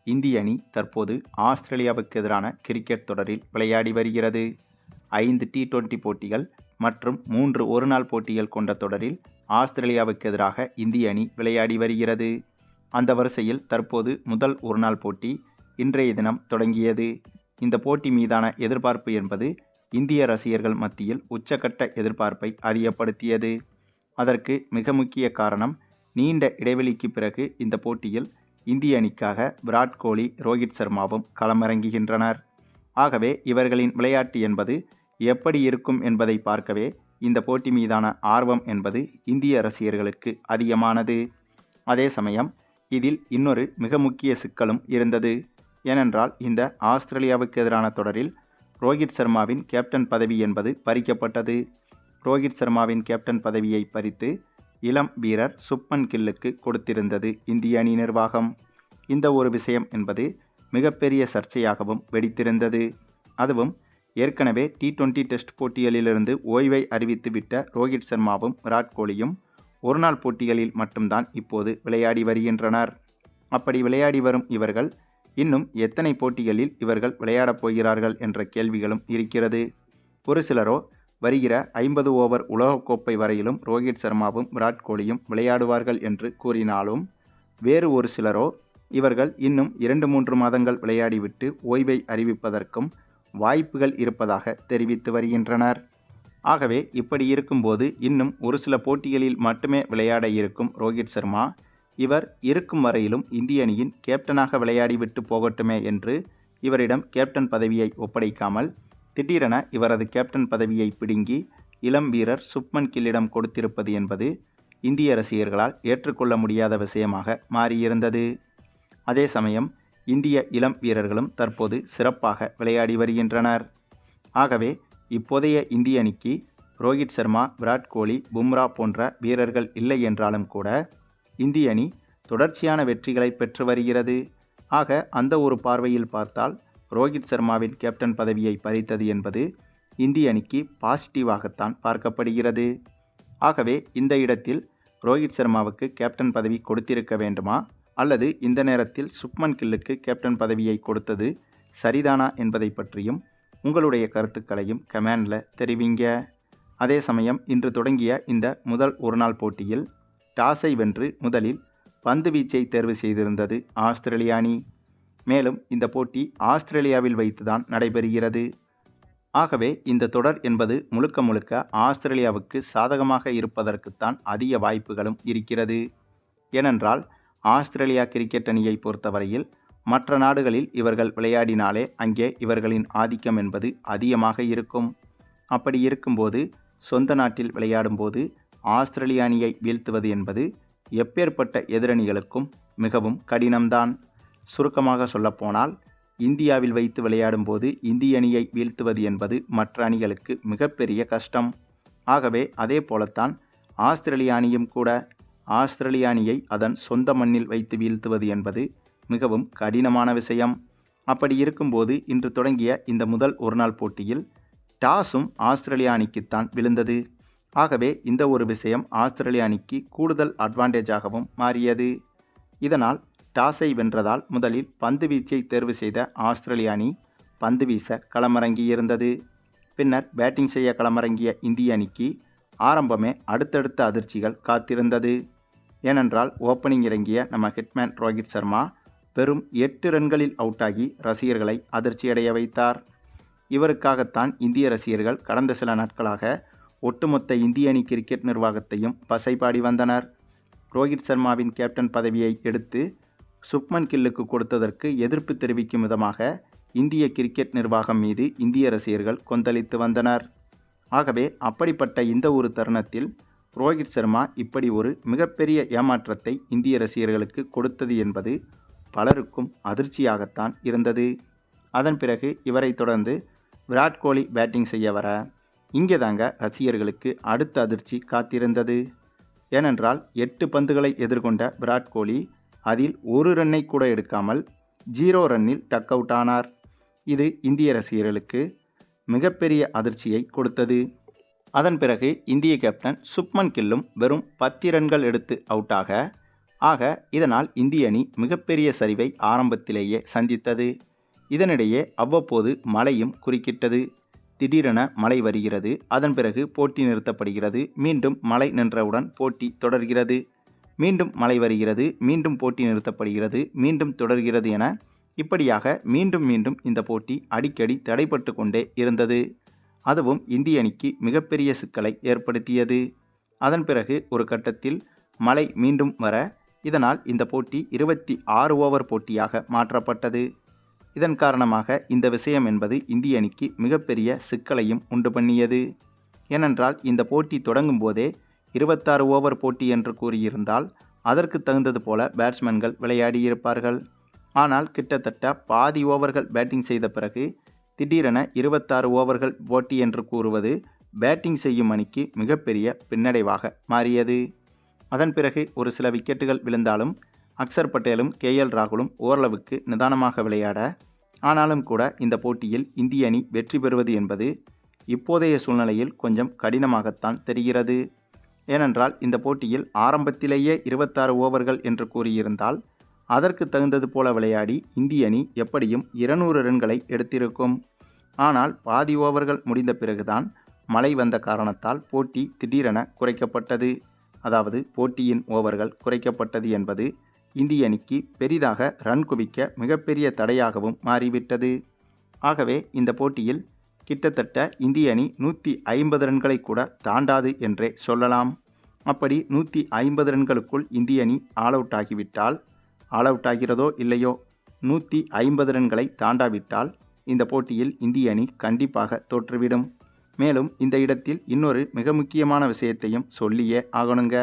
இந்திய அணி தற்போது ஆஸ்திரேலியாவுக்கு எதிரான கிரிக்கெட் தொடரில் விளையாடி வருகிறது. 5 T20 போட்டிகள் மற்றும் 3 ஒருநாள் போட்டிகள் கொண்ட தொடரில் ஆஸ்திரேலியாவுக்கு எதிராக இந்திய அணி விளையாடி வருகிறது. அந்த வரிசையில் தற்போது முதல் ஒருநாள் போட்டி இன்றைய தினம் தொடங்கியது. இந்த போட்டி மீதான எதிர்பார்ப்பு என்பது இந்திய ரசிகர்கள் மத்தியில் உச்சக்கட்ட எதிர்பார்ப்பை அதிகப்படுத்தியது. அதற்கு மிக முக்கிய காரணம், நீண்ட இடைவெளிக்கு பிறகு இந்த போட்டியில் இந்திய அணிக்காக விராட் கோலி, ரோஹித் சர்மாவும் களமிறங்குகின்றனர். ஆகவே இவர்களின் விளையாட்டு என்பது எப்படி இருக்கும் என்பதை பார்க்கவே இந்த போட்டி மீதான ஆர்வம் என்பது இந்திய ரசிகர்களுக்கு அதிகமானது. அதே சமயம் இதில் இன்னொரு மிக முக்கிய சிக்கலும் இருந்தது. ஏனென்றால் இந்த ஆஸ்திரேலியாவுக்கு எதிரான தொடரில் ரோஹித் சர்மாவின் கேப்டன் பதவி என்பது பறிக்கப்பட்டது. ரோஹித் சர்மாவின் கேப்டன் பதவியை பறித்து இளம் வீரர் சுப்மன் கில்லுக்கு கொடுத்திருந்தது இந்திய அணி நிர்வாகம். இந்த ஒரு விஷயம் என்பது மிகப்பெரிய சர்ச்சையாகவும் வெடித்திருந்தது. அதுவும் ஏற்கனவே T20 டெஸ்ட் போட்டிகளிலிருந்து ஓய்வை அறிவித்துவிட்ட ரோஹித் சர்மாவும் விராட் கோலியும் ஒருநாள் போட்டிகளில் மட்டும்தான் இப்போது விளையாடி வருகின்றனர். அப்படி விளையாடி வரும் இவர்கள் இன்னும் எத்தனை போட்டிகளில் இவர்கள் விளையாடப் போகிறார்கள் என்ற கேள்விகளும் இருக்கிறது. ஒரு சிலரோ வருகிற 50 ஓவர் உலகக்கோப்பை வரையிலும் ரோஹித் சர்மாவும் விராட் கோலியும் விளையாடுவார்கள் என்று கூறினாலும், வேறு ஒரு சிலரோ இவர்கள் இன்னும் 2-3 மாதங்கள் விளையாடிவிட்டு ஓய்வை அறிவிப்பதற்கும் வாய்ப்புகள் இருப்பதாக தெரிவித்து வருகின்றனர். ஆகவே இப்படி இருக்கும்போது இன்னும் ஒரு சில போட்டிகளில் மட்டுமே விளையாட இருக்கும் ரோஹித் சர்மா, இவர் இருக்கும் வரையிலும் இந்திய அணியின் கேப்டனாக விளையாடிவிட்டு போகட்டுமே என்று இவரிடம் கேப்டன் பதவியை ஒப்படைக்காமல் திடீரென இவரது கேப்டன் பதவியை பிடுங்கி இளம் வீரர் சுப்மன் கில்லிடம் கொடுத்திருப்பது என்பது இந்திய ரசிகர்களால் ஏற்றுக்கொள்ள முடியாத விஷயமாக மாறியிருந்தது. அதே சமயம் இந்திய இளம் வீரர்களும் தற்போது சிறப்பாக விளையாடி வருகின்றனர். ஆகவே இப்போதைய இந்திய அணிக்கு ரோஹித் சர்மா, விராட் கோலி, பும்ரா போன்ற வீரர்கள் இல்லை என்றாலும் கூட இந்திய அணி தொடர்ச்சியான வெற்றிகளை பெற்று வருகிறது. ஆக அந்த ஒரு பார்வையில் பார்த்தால் ரோஹித் சர்மாவின் கேப்டன் பதவியை பறித்தது என்பது இந்திய அணிக்கு பாசிட்டிவாகத்தான் பார்க்கப்படுகிறது. ஆகவே இந்த இடத்தில் ரோஹித் சர்மாவுக்கு கேப்டன் பதவி கொடுத்திருக்க வேண்டுமா, அல்லது இந்த நேரத்தில் சுப்மன் கில்லுக்கு கேப்டன் பதவியை கொடுத்தது சரிதானா என்பதை பற்றியும் உங்களுடைய கருத்துக்களையும் கமெண்டில் தெரிவிங்க. அதே சமயம் இன்று தொடங்கிய இந்த முதல் ஒருநாள் போட்டியில் டாஸை வென்று முதலில் பந்து வீச்சை தேர்வு செய்திருந்தது ஆஸ்திரேலிய அணி. மேலும் இந்த போட்டி ஆஸ்திரேலியாவில் வைத்துதான் நடைபெறுகிறது. ஆகவே இந்த தொடர் என்பது முழுக்க முழுக்க ஆஸ்திரேலியாவுக்கு சாதகமாக இருப்பதற்குத்தான் அதிக வாய்ப்புகளும் இருக்கிறது. ஏனென்றால் ஆஸ்திரேலியா கிரிக்கெட் அணியை பொறுத்தவரையில் மற்ற நாடுகளில் இவர்கள் விளையாடினாலே அங்கே இவர்களின் ஆதிக்கம் என்பது அதிகமாக இருக்கும். அப்படி இருக்கும்போது சொந்த நாட்டில் விளையாடும்போது ஆஸ்திரேலிய அணியை வீழ்த்துவது என்பது எப்பேற்பட்ட எதிரணிகளுக்கும் மிகவும் கடினம்தான். சுருக்கமாக சொல்லப்போனால் இந்தியாவில் வைத்து விளையாடும்போது இந்திய அணியை வீழ்த்துவது என்பது மற்ற அணிகளுக்கு மிகப்பெரிய கஷ்டம். ஆகவே அதே போலத்தான் ஆஸ்திரேலிய அணியும் கூட. ஆஸ்திரேலிய அணியை அதன் சொந்த மண்ணில் வைத்து வீழ்த்துவது என்பது மிகவும் கடினமான விஷயம். அப்படி இருக்கும்போது இன்று தொடங்கிய இந்த முதல் ஒருநாள் போட்டியில் டாஸும் ஆஸ்திரேலிய அணிக்குத்தான் விழுந்தது. ஆகவே இந்த ஒரு விஷயம் ஆஸ்திரேலிய அணிக்கு கூடுதல் அட்வான்டேஜாகவும் மாறியது. இதனால் டாஸை வென்றதால் முதலில் பந்து வீச்சை தேர்வு செய்த ஆஸ்திரேலிய அணி பந்து வீச களமிறங்கியிருந்தது. பின்னர் பேட்டிங் செய்ய களமிறங்கிய இந்திய அணிக்கு ஆரம்பமே அடுத்தடுத்த அதிர்ச்சிகள் காத்திருந்தது. ஏனென்றால் ஓப்பனிங் இறங்கிய நம்ம ஹிட்மேன் ரோஹித் சர்மா வெறும் 8 ரன்களில் அவுட்டாகி ரசிகர்களை அதிர்ச்சியடைய வைத்தார். இவருக்காகத்தான் இந்திய ரசிகர்கள் கடந்த சில நாட்களாக ஒட்டுமொத்த இந்திய அணி கிரிக்கெட் நிர்வாகத்தையும் பசைபாடி வந்தனர். ரோஹித் சர்மாவின் கேப்டன் பதவியை எடுத்து சுப்மன் கில்லுக்கு கொடுத்ததற்கு எதிர்ப்பு தெரிவிக்கும் விதமாக இந்திய கிரிக்கெட் நிர்வாகம் மீது இந்திய ரசிகர்கள் கொந்தளித்து வந்தனர். ஆகவே அப்படிப்பட்ட இந்த ஒரு தருணத்தில் ரோஹித் சர்மா இப்படி ஒரு மிகப்பெரிய ஏமாற்றத்தை இந்திய ரசிகர்களுக்கு கொடுத்தது என்பது பலருக்கும் அதிர்ச்சியாகத்தான் இருந்தது. அதன் பிறகு இவரை தொடர்ந்து விராட் கோலி பேட்டிங் செய்ய வர இங்கே தாங்க ரசிகர்களுக்கு அடுத்த அதிர்ச்சி காத்திருந்தது. ஏனென்றால் 8 பந்துகளை எதிர்கொண்ட விராட் கோலி அதில் ஒரு ரன்னை கூட எடுக்காமல் 0 ரன்னில் டக் அவுட் ஆனார். இது இந்திய ரசிகர்களுக்கு மிகப்பெரிய அதிர்ச்சியை கொடுத்தது. அதன் பிறகு இந்திய கேப்டன் சுப்மன் கில்லும் வெறும் 10 ரன்கள் எடுத்து அவுட்டாக ஆக இதனால் இந்திய அணி மிகப்பெரிய சரிவை ஆரம்பத்திலேயே சந்தித்தது. இதனிடையே அவ்வப்போது மழையும் குறுக்கிட்டது. திடீரென மழை வருகிறது, அதன் பிறகு போட்டி நிறுத்தப்படுகிறது, மீண்டும் மழை நின்றவுடன் போட்டி தொடர்கிறது, மீண்டும் மழை வருகிறது, மீண்டும் போட்டி நிறுத்தப்படுகிறது, மீண்டும் தொடர்கிறது என இப்படியாக மீண்டும் மீண்டும் இந்த போட்டி அடிக்கடி தடைபட்டு கொண்டே இருந்தது. அதுவும் இந்திய அணிக்கு மிகப்பெரிய சிக்கலை ஏற்படுத்தியது. அதன் பிறகு ஒரு கட்டத்தில் மழை மீண்டும் வர இதனால் இந்த போட்டி 26 ஓவர் போட்டியாக மாற்றப்பட்டது. இதன் காரணமாக இந்த விஷயம் என்பது இந்திய அணிக்கு மிகப்பெரிய சிக்கலையும் உண்டு பண்ணியது. ஏனென்றால் இந்த போட்டி தொடங்கும் போதே 26 ஓவர் போட்டி என்று கூறியிருந்தால் அதற்கு தகுந்தது போல பேட்ஸ்மேன்கள் விளையாடியிருப்பார்கள். ஆனால் கிட்டத்தட்ட பாதி ஓவர்கள் பேட்டிங் செய்த பிறகு திடீரென 26 ஓவர்கள் போட்டி என்று கூறுவது பேட்டிங் செய்யும் அணிக்கு மிகப்பெரிய பின்னடைவாக மாறியது. அதன் பிறகு ஒரு சில விக்கெட்டுகள் விழுந்தாலும் அக்சர் பட்டேலும் கேஎல் ராகுலும் ஓரளவுக்கு நிதானமாக விளையாட, ஆனாலும் கூட இந்த போட்டியில் இந்திய அணி வெற்றி பெறுவது என்பது இப்போதைய சூழ்நிலையில் கொஞ்சம் கடினமாகத்தான் தெரிகிறது. ஏனென்றால் இந்த போட்டியில் ஆரம்பத்திலேயே 26 ஓவர்கள் என்று கூறியிருந்தால் அதற்கு தகுந்தது போல விளையாடி இந்திய அணி எப்படியும் 200 ரன்களை எடுத்திருக்கும். ஆனால் பாதி ஓவர்கள் முடிந்த பிறகுதான் மழை வந்த காரணத்தால் போட்டி திடீரென குறைக்கப்பட்டது. அதாவது போட்டியின் ஓவர்கள் குறைக்கப்பட்டது என்பது இந்திய அணிக்கு பெரிதாக ரன் குவிக்க மிகப்பெரிய தடையாகவும் மாறிவிட்டது. ஆகவே இந்த போட்டியில் கிட்டத்தட்ட இந்திய அணி 150 ரன்களை கூட தாண்டாது என்றே சொல்லலாம். அப்படி 150 ரன்களுக்குள் இந்திய அணி ஆல் அவுட் ஆகிவிட்டால், ஆல் அவுட் ஆகிறதோ இல்லையோ, 150 ரன்களை தாண்டாவிட்டால் இந்த போட்டியில் இந்திய அணி கண்டிப்பாக தோற்றுவிடும். மேலும் இந்த இடத்தில் இன்னொரு மிக முக்கியமான விஷயத்தையும் சொல்லியே ஆகணுங்க.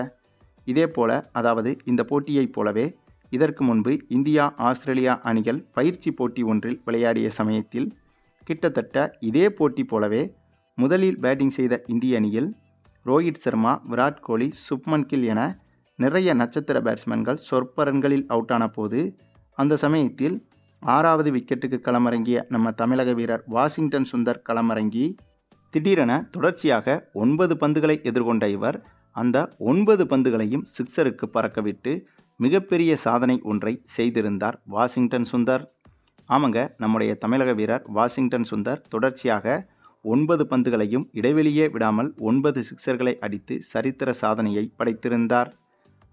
இதே போல, அதாவது இந்த போட்டியைப் போலவே இதற்கு முன்பு இந்தியா ஆஸ்திரேலியா அணிகள் பயிற்சி போட்டி ஒன்றில் விளையாடிய சமயத்தில் கிட்டத்தட்ட இதே போட்டி போலவே முதலில் பேட்டிங் செய்த இந்திய அணியில் ரோஹித் சர்மா, விராட் கோலி, சுப்மன் கில் என நிறைய நட்சத்திர பேட்ஸ்மேன்கள் சொற்ப ரன்களில் அவுட் ஆன போது அந்த சமயத்தில் 6வது விக்கெட்டுக்கு களமிறங்கிய நம்ம தமிழக வீரர் வாஷிங்டன் சுந்தர் களமிறங்கி திடீரென தொடர்ச்சியாக 9 பந்துகளை எதிர்கொண்ட இவர் அந்த 9 பந்துகளையும் சிக்ஸருக்கு பறக்கவிட்டு மிகப்பெரிய சாதனை ஒன்றை செய்திருந்தார் வாஷிங்டன் சுந்தர். ஆமாங்க, நம்முடைய தமிழக வீரர் வாஷிங்டன் சுந்தர் தொடர்ச்சியாக 9 பந்துகளையும் இடைவெளியே விடாமல் 9 சிக்ஸர்களை அடித்து சரித்திர சாதனையை படைத்திருந்தார்.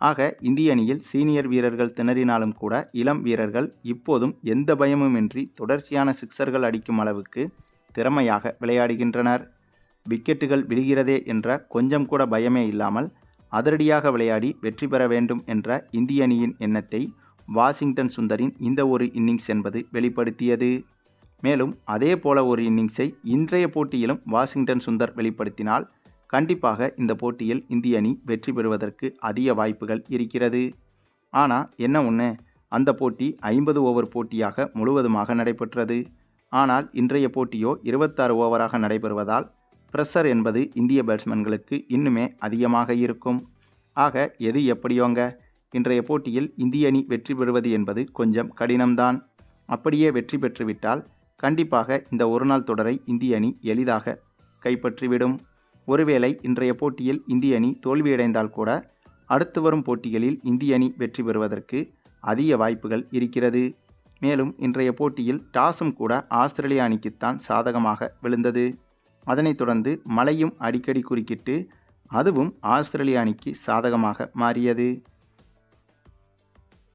ஆக இந்திய அணியில் சீனியர் வீரர்கள் திணறினாலும் கூட இளம் வீரர்கள் இப்போதும் எந்த பயமுமின்றி தொடர்ச்சியான சிக்ஸர்கள் அடிக்கும் அளவுக்கு திறமையாக விளையாடுகின்றனர். விக்கெட்டுகள் விழுகிறதே என்ற கொஞ்சம் கூட பயமே இல்லாமல் அதிரடியாக விளையாடி வெற்றி பெற வேண்டும் என்ற இந்திய அணியின் எண்ணத்தை வாஷிங்டன் சுந்தரின் இந்த ஒரு இன்னிங்ஸ் என்பது வெளிப்படுத்தியது. மேலும் அதே போல ஒரு இன்னிங்ஸை இன்றைய போட்டியிலும் வாஷிங்டன் சுந்தர் வெளிப்படுத்தினால் கண்டிப்பாக இந்த போட்டியில் இந்திய அணி வெற்றி பெறுவதற்கு அதிக வாய்ப்புகள் இருக்கிறது. ஆனால் என்ன ஒன்று, அந்த போட்டி 50 ஓவர் போட்டியாக முழுவதுமாக நடைபெற்றது. ஆனால் இன்றைய போட்டியோ 26 ஓவராக நடைபெறுவதால் பிரஷர் என்பது இந்திய பேட்ஸ்மேன்களுக்கு இன்னுமே அதிகமாக இருக்கும். ஆக எது எப்படியோங்க, இன்றைய போட்டியில் இந்திய அணி வெற்றி பெறுவது என்பது கொஞ்சம் கடினம்தான். அப்படியே வெற்றி பெற்றுவிட்டால் கண்டிப்பாக இந்த ஒருநாள் தொடரை இந்திய அணி எளிதாக கைப்பற்றிவிடும். ஒருவேளை இன்றைய போட்டியில் இந்திய அணி தோல்வியடைந்தால் கூட அடுத்து வரும் போட்டிகளில் இந்திய அணி வெற்றி பெறுவதற்கு அதிக வாய்ப்புகள் இருக்கிறது. மேலும் இன்றைய போட்டியில் டாஸும் கூட ஆஸ்திரேலிய அணிக்குத்தான் சாதகமாக விழுந்தது. அதனைத் தொடர்ந்து மழையும் அடிக்கடி குறுக்கிட்டு அதுவும் ஆஸ்திரேலிய அணிக்கு சாதகமாக மாறியது.